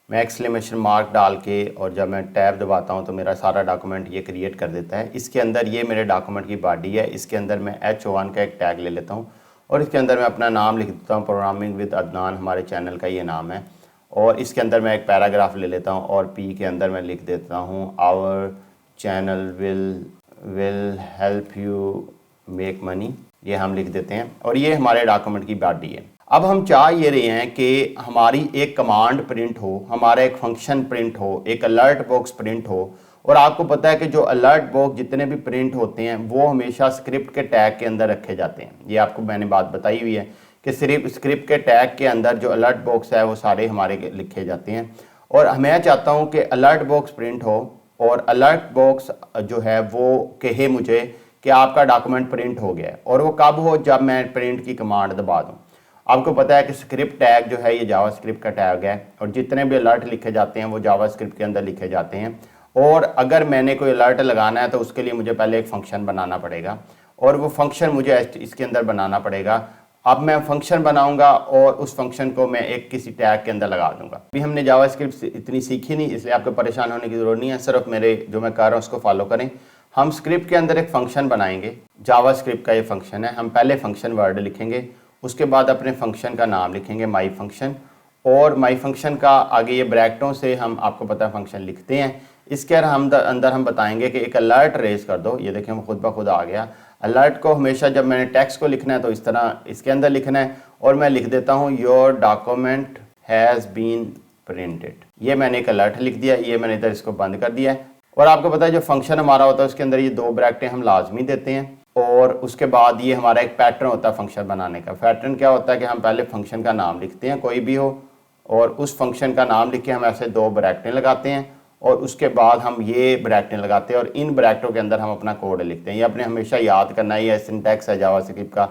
मैं exclamation mark डाल के और जब मैं टैब दबाता हूँ तो मेरा सारा डॉक्यूमेंट ये क्रिएट कर देता है। इसके अंदर ये मेरे डॉक्यूमेंट की बॉडी है। इसके अंदर मैं H1 का एक टैग ले लेता हूँ और इसके अंदर मैं अपना नाम लिख देता हूँ, प्रोग्रामिंग विद अदनान हमारे चैनल का ये नाम है। और इसके अंदर मैं एक पैराग्राफ ले लेता हूँ और P के अंदर मैं लिख देता हूँ our channel will help you make money, ये हम लिख देते हैं और ये हमारे डॉक्यूमेंट की बॉडी है। अब हम चाह ये रहे हैं कि हमारी एक कमांड प्रिंट हो, हमारा एक फंक्शन प्रिंट हो, एक अलर्ट बॉक्स प्रिंट हो। और आपको पता है कि जो अलर्ट बॉक्स जितने भी प्रिंट होते हैं वो हमेशा स्क्रिप्ट के टैग के अंदर रखे जाते हैं। ये आपको मैंने बात बताई हुई है कि सिर्फ स्क्रिप्ट के टैग के अंदर जो अलर्ट बॉक्स है वो सारे हमारे लिखे जाते हैं। और मैं चाहता हूँ कि अलर्ट बॉक्स प्रिंट हो और अलर्ट बॉक्स जो है वो कहे मुझे कि आपका डॉक्यूमेंट प्रिंट हो गया है। और वो कब हो, जब मैं प्रिंट की कमांड दबा दूँ। आपको पता है कि स्क्रिप्ट टैग जो है ये जावास्क्रिप्ट का टैग है और जितने भी अलर्ट लिखे जाते हैं वो जावास्क्रिप्ट के अंदर लिखे जाते हैं। और अगर मैंने कोई अलर्ट लगाना है तो उसके लिए मुझे पहले एक फंक्शन बनाना पड़ेगा और वो फंक्शन मुझे इसके अंदर बनाना पड़ेगा। अब मैं फंक्शन बनाऊंगा और उस फंक्शन को मैं एक किसी टैग के अंदर लगा दूंगा। अभी हमने जावास्क्रिप्ट इतनी सीखी नहीं, इसलिए आपको परेशान होने की जरूरत नहीं है, सिर्फ मेरे जो मैं कर रहा हूँ उसको फॉलो करें। हम स्क्रिप्ट के अंदर एक फंक्शन बनाएंगे, जावास्क्रिप्ट का ये फंक्शन है। हम पहले फंक्शन वर्ड लिखेंगे, उसके बाद अपने फंक्शन का नाम लिखेंगे माई फंक्शन, और माई फंक्शन का आगे ये ब्रैकेटों से हम आपको पता है फंक्शन लिखते हैं। इसके अंदर हम बताएंगे कि एक अलर्ट रेज कर दो। ये देखें खुद ब खुद आ गया। अलर्ट को हमेशा जब मैंने टेक्स्ट को लिखना है तो इस तरह इसके अंदर लिखना है और मैं लिख देता हूँ your document has been printed. ये मैंने एक अलर्ट लिख दिया, ये मैंने इधर इसको बंद कर दिया है। और आपको पता है जो फंक्शन हमारा होता है उसके अंदर ये दो ब्रैकेटें हम लाजमी देते हैं और उसके बाद ये हमारा एक पैटर्न होता है फंक्शन बनाने का। पैटर्न क्या होता है कि हम पहले फंक्शन का नाम लिखते हैं कोई भी हो और उस फंक्शन का नाम लिख के हम ऐसे दो ब्रैकेटें लगाते हैं और उसके बाद हम ये ब्रैकेटें लगाते हैं और इन ब्रैकेटों के अंदर हम अपना कोड लिखते हैं। ये अपने हमेशा याद करना है, ये सिंटैक्स है जावास्क्रिप्ट का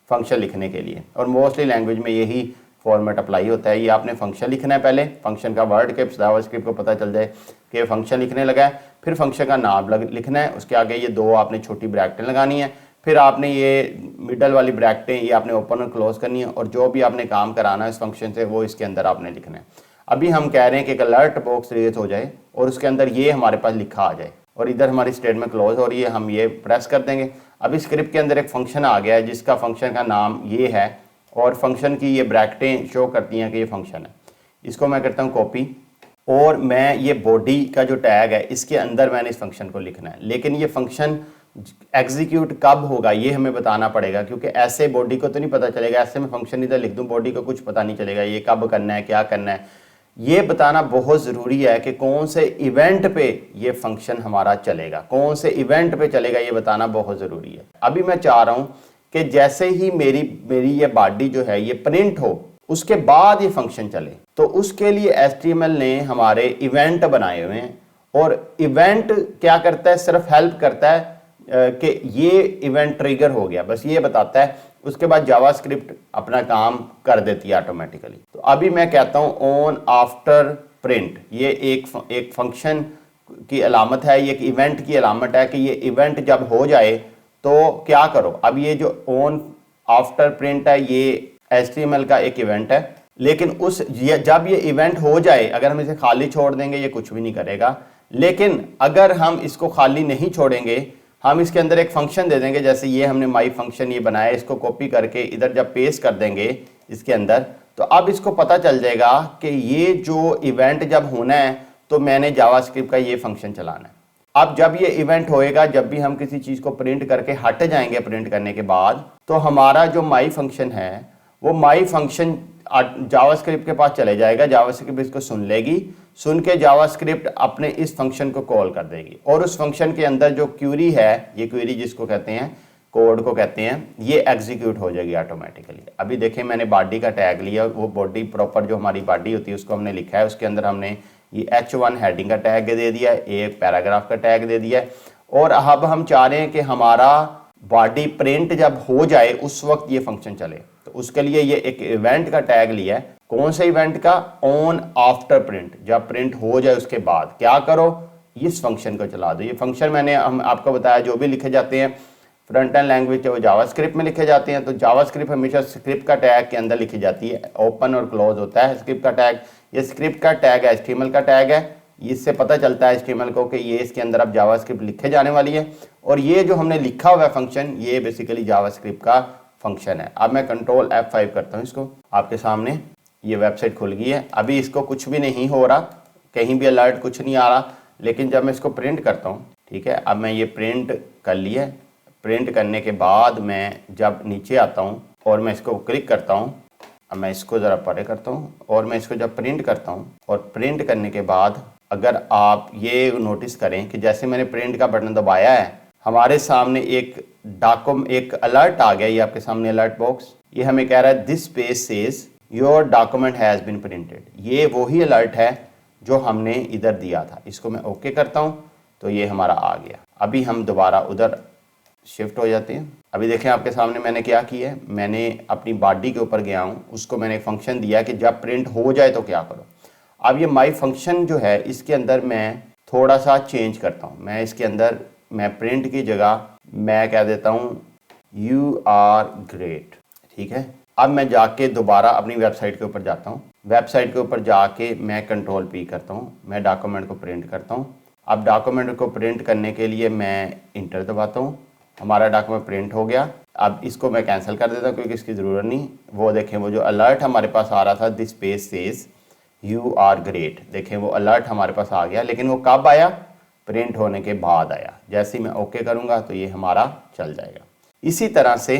फंक्शन लिखने के लिए और मोस्टली लैंग्वेज में यही फॉर्मेट अप्लाई होता है। ये आपने फंक्शन लिखना है, पहले फंक्शन का वर्ड के जावास्क्रिप्ट को पता चल जाए कि फंक्शन लिखने लगा है, फिर फंक्शन का नाम लिखना है, उसके आगे ये दो आपने छोटी ब्रैकेटें लगानी है, फिर आपने ये मिडल वाली ब्रैकेटें ये आपने ओपन और क्लोज करनी है और जो भी आपने काम कराना है इस फंक्शन से वो इसके अंदर आपने लिखना है। अभी हम कह रहे हैं कि एक अलर्ट बॉक्स रेज हो जाए और उसके अंदर ये हमारे पास लिखा आ जाए और इधर हमारी स्टेटमेंट क्लोज हो रही है, हम ये प्रेस कर देंगे। अभी स्क्रिप्ट के अंदर एक फंक्शन आ गया है जिसका फंक्शन का नाम ये है और फंक्शन की ये ब्रैकेटें शो करती हैं कि ये फंक्शन है। इसको मैं करता हूँ कॉपी और मैं ये बॉडी का जो टैग है इसके अंदर मैंने इस फंक्शन को लिखना है। लेकिन ये फंक्शन एग्जीक्यूट कब होगा ये हमें बताना पड़ेगा, क्योंकि ऐसे बॉडी को तो नहीं पता चलेगा, ऐसे में फंक्शन इधर लिख दूं बॉडी को कुछ पता नहीं चलेगा ये कब करना है क्या करना है। ये बताना बहुत ज़रूरी है कि कौन से इवेंट पे ये फंक्शन हमारा चलेगा, कौन से इवेंट पे चलेगा, ये बताना बहुत ज़रूरी है। अभी मैं चाह रहा हूँ कि जैसे ही मेरी ये बॉडी जो है ये प्रिंट हो उसके बाद ये फंक्शन चले, तो उसके लिए HTML ने हमारे इवेंट बनाए हुए हैं और इवेंट क्या करता है, सिर्फ हेल्प करता है कि ये इवेंट ट्रिगर हो गया, बस ये बताता है। उसके बाद जावास्क्रिप्ट अपना काम कर देती है ऑटोमेटिकली। तो अभी मैं कहता हूँ ऑन आफ्टर प्रिंट, ये एक फंक्शन की अलामत है, ये एक इवेंट की अलामत है कि ये इवेंट जब हो जाए तो क्या करो। अब ये जो ऑन आफ्टर प्रिंट है ये HTML का एक इवेंट है, लेकिन जब ये इवेंट हो जाए अगर हम इसे खाली छोड़ देंगे ये कुछ भी नहीं करेगा। लेकिन अगर हम इसको खाली नहीं छोड़ेंगे, हम इसके अंदर एक फंक्शन दे देंगे, जैसे ये हमने माई फंक्शन ये बनाया, इसको कॉपी करके इधर जब पेस्ट कर देंगे इसके अंदर, तो अब इसको पता चल जाएगा कि ये जो इवेंट जब होना है तो मैंने जावास्क्रिप्ट का ये फंक्शन चलाना है। अब जब ये इवेंट होएगा, जब भी हम किसी चीज़ को प्रिंट करके हट जाएंगे प्रिंट करने के बाद, तो हमारा जो माई फंक्शन है वो माई फंक्शन जावास्क्रिप्ट के पास चले जाएगा। जावास्क्रिप्ट इसको सुन लेगी, सुन के जावास्क्रिप्ट अपने इस फंक्शन को कॉल कर देगी और उस फंक्शन के अंदर जो क्वेरी है, ये क्वेरी जिसको कहते हैं कोड को कहते हैं, ये एग्जीक्यूट हो जाएगी ऑटोमेटिकली। अभी देखें मैंने बॉडी का टैग लिया, वो बॉडी प्रॉपर जो हमारी बॉडी होती है उसको हमने लिखा है, उसके अंदर हमने ये H1 हेडिंग का टैग दे दिया है, एक पैराग्राफ का टैग दे दिया है और अब हम चाह रहे हैं कि हमारा बॉडी प्रिंट जब हो जाए उस वक्त ये फंक्शन चले। तो उसके लिए ये एक इवेंट का टैग लिया है। कौन से इवेंट का? ऑन आफ्टर प्रिंट, जब प्रिंट हो जाए उसके बाद क्या करो, इस फंक्शन को चला दो। ये फंक्शन मैंने आपको बताया जो भी लिखे जाते हैं फ्रंट एंड लैंग्वेज वो जावास्क्रिप्ट में लिखे जाते हैं। तो जावास्क्रिप्ट हमेशा स्क्रिप्ट का टैग के अंदर लिखी जाती है, ओपन और क्लोज होता है स्क्रिप्ट का टैग। ये स्क्रिप्ट का टैग है, HTML का टैग है, इससे पता चलता है HTML को कि ये इसके अंदर अब जावास्क्रिप्ट लिखे जाने वाली है। और ये जो हमने लिखा हुआ है फंक्शन, ये बेसिकली जावास्क्रिप्ट का फंक्शन है। अब मैं कंट्रोल F5 करता हूँ इसको, आपके सामने ये वेबसाइट खुल गई है। अभी इसको कुछ भी नहीं हो रहा, कहीं भी अलर्ट कुछ नहीं आ रहा, लेकिन जब मैं इसको प्रिंट करता हूँ, ठीक है, अब मैं ये प्रिंट कर लिया। प्रिंट करने के बाद मैं जब नीचे आता हूँ और मैं इसको क्लिक करता हूँ, अब मैं इसको ज़रा परे करता हूँ और मैं इसको जब प्रिंट करता हूँ, और प्रिंट करने के बाद अगर आप ये नोटिस करें कि जैसे मैंने प्रिंट का बटन दबाया है, हमारे सामने एक अलर्ट आ गया। ये आपके सामने अलर्ट बॉक्स, ये हमें कह रहा है this page says your document has been printed. ये वही अलर्ट है जो हमने इधर दिया था। इसको मैं ओके करता हूँ तो ये हमारा आ गया। अभी हम दोबारा उधर शिफ्ट हो जाते हैं। अभी देखें आपके सामने मैंने क्या किया है, मैंने अपनी बॉडी के ऊपर गया हूँ, उसको मैंने एक फंक्शन दिया कि जब प्रिंट हो जाए तो क्या करो। अब ये माई फंक्शन जो है, इसके अंदर मैं थोड़ा सा चेंज करता हूँ। मैं इसके अंदर मैं प्रिंट की जगह मैं कह देता हूँ यू आर ग्रेट, ठीक है। अब मैं जाके दोबारा अपनी वेबसाइट के ऊपर जाता हूँ। वेबसाइट के ऊपर जाके मैं कंट्रोल P करता हूँ, मैं डॉक्यूमेंट को प्रिंट करता हूँ। अब डॉक्यूमेंट को प्रिंट करने के लिए मैं इंटर दबाता हूँ, हमारा डॉक्यूमेंट प्रिंट हो गया। अब इसको मैं कैंसिल कर देता हूँ क्योंकि इसकी ज़रूरत नहीं। वो देखें, वो जो अलर्ट हमारे पास आ रहा था this page says you are great, देखें वो अलर्ट हमारे पास आ गया, लेकिन वो कब आया, प्रिंट होने के बाद आया। जैसे ही मैं ओके करूँगा तो ये हमारा चल जाएगा। इसी तरह से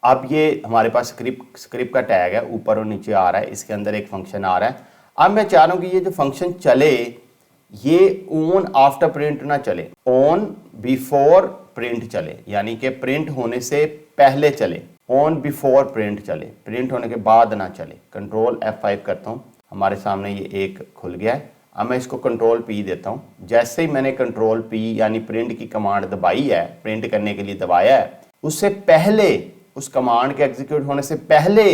अब ये हमारे पास स्क्रिप्ट का टैग है, ऊपर और नीचे आ रहा है, इसके अंदर एक फंक्शन आ रहा है। अब मैं चाह रहा हूँ कि ये जो फंक्शन चले, ये ऑन आफ्टर प्रिंट ना चले, ऑन बिफोर प्रिंट चले, यानी कि प्रिंट होने से पहले चले, ऑन बिफोर प्रिंट चले, प्रिंट होने के बाद ना चले। कंट्रोल F5 करता हूँ, हमारे सामने ये एक खुल गया है। अब मैं इसको कंट्रोल P देता हूँ। जैसे ही मैंने कंट्रोल P यानी प्रिंट की कमांड दबाई है, प्रिंट करने के लिए दबाया है, उससे पहले, उस कमांड के एग्जीक्यूट होने से पहले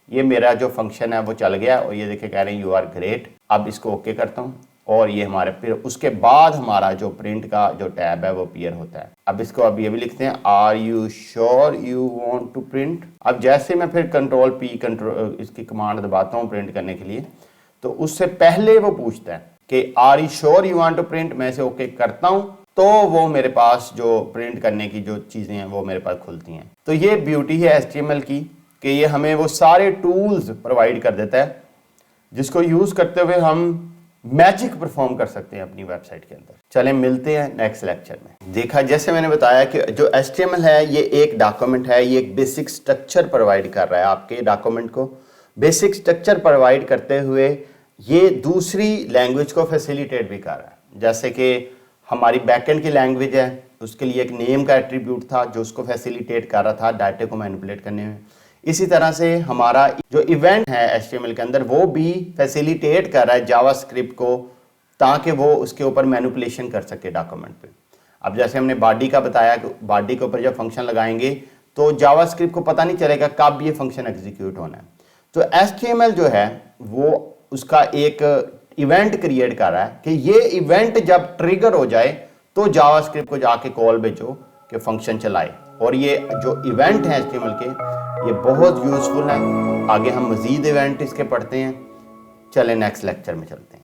ये मेरा जो फंक्शन है वो चल गया। और ये देखिए कह रहे हैं यू आर ग्रेट। अब इसको ओके करता हूँ और ये हमारे फिर उसके बाद हमारा जो प्रिंट का जो टैब है वो अपीयर होता है। अब इसको अब ये भी लिखते हैं are you sure you want to print. अब जैसे मैं फिर कंट्रोल P इसकी कमांड दबाता हूँ प्रिंट करने के लिए, तो उससे पहले वो पूछता है कि are you sure you want to print. मैं इसे ओके करता हूँ तो वो मेरे पास जो प्रिंट करने की जो चीज़ें हैं वो मेरे पास खुलती हैं। तो ये ब्यूटी है HTML की कि ये हमें वो सारे टूल्स प्रोवाइड कर देता है जिसको यूज़ करते हुए हम मैजिक परफॉर्म कर सकते हैं अपनी वेबसाइट के अंदर। चलें मिलते हैं नेक्स्ट लेक्चर में। देखा, जैसे मैंने बताया कि जो HTML है ये एक डॉक्यूमेंट है, ये एक बेसिक स्ट्रक्चर प्रोवाइड कर रहा है आपके डॉक्यूमेंट को। बेसिक स्ट्रक्चर प्रोवाइड करते हुए ये दूसरी लैंग्वेज को फैसिलिटेट भी कर रहा है। जैसे कि हमारी बैकएंड की लैंग्वेज है, उसके लिए एक नेम का एट्रीब्यूट था जो उसको फैसिलिटेट कर रहा था डाटा को मैनिपुलेट करने में। इसी तरह से हमारा जो इवेंट है HTML के अंदर वो भी फैसिलिटेट कर रहा है जावास्क्रिप्ट को, ताकि वो उसके ऊपर मैनिपुलेशन कर सके डॉक्यूमेंट पे। अब जैसे हमने बॉडी का बताया कि बॉडी के ऊपर जब फंक्शन लगाएंगे तो जावास्क्रिप्ट को पता नहीं चलेगा कब ये फंक्शन एग्जीक्यूट होना है। तो HTML जो है वो उसका एक इवेंट क्रिएट कर रहा है कि ये इवेंट जब ट्रिगर हो जाए तो जावास्क्रिप्ट को जाके कॉल भेजो कि फंक्शन चलाए। और ये जो इवेंट हैं HTML के, ये बहुत यूजफुल है। आगे हम मजीद इवेंट इसके पढ़ते हैं। चलें नेक्स्ट लेक्चर में चलते हैं।